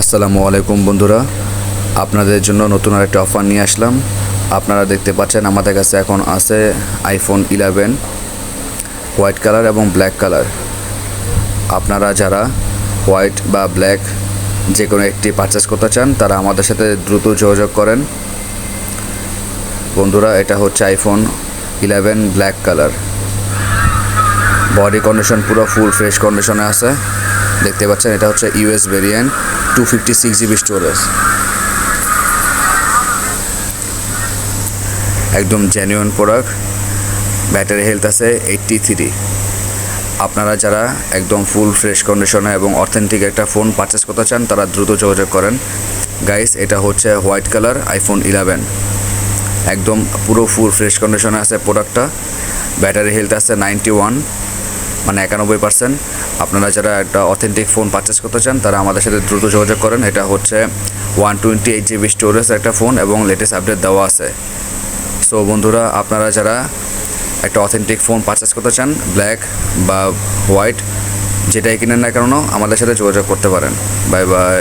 আসসালামু আলাইকুম বন্ধুরা, আপনাদের জন্য নতুন আরেকটা অফার নিয়ে আসলাম। আপনারা দেখতে পাচ্ছেন আমাদের কাছে এখন আছে আইফোন 11 হোয়াইট কালার এবং ব্ল্যাক কালার। আপনারা যারা হোয়াইট বা ব্ল্যাক যে কোনো একটি পারচেস করতে চান তারা আমাদের সাথে দ্রুত যোগাযোগ করেন। বন্ধুরা, এটা হচ্ছে iPhone 11 black colour. Body condition পুরো ফুল ফ্রেশ কন্ডিশনে আছে। দেখতে পাচ্ছেন এটা হচ্ছে ইউএস ভেরিয়েন্ট, 256 GB স্টোরেজ। একদম জেনুইন প্রোডাক্ট। ব্যাটারি হেলথ আছে 83। আপনারা যারা একদম ফুল ফ্রেশ কন্ডিশনে এবং অথেন্টিক একটা ফোন পারচেস করতে চান তারা দ্রুত যোগাযোগ করেন। গাইস, এটা হচ্ছে হোয়াইট কালার আইফোন 11, একদম পুরো ফুল ফ্রেশ কন্ডিশনে আছে প্রোডাক্টটা। ব্যাটারি হেলথ আছে 91, মানে 91%। আপনারা যারা একটা অথেন্টিক ফোন পারচেস করতে চান তারা আমাদের সাথে দ্রুত যোগাযোগ করেন। এটা হচ্ছে 128 GB স্টোরেজ একটা ফোন এবং লেটেস্ট আপডেট দেওয়া আছে। সো বন্ধুরা, আপনারা যারা একটা অথেন্টিক ফোন পারচেস করতে চান, ব্ল্যাক বা হোয়াইট যেটাই কিনেন না কেন আমাদের সাথে যোগাযোগ করতে পারেন। Bye bye.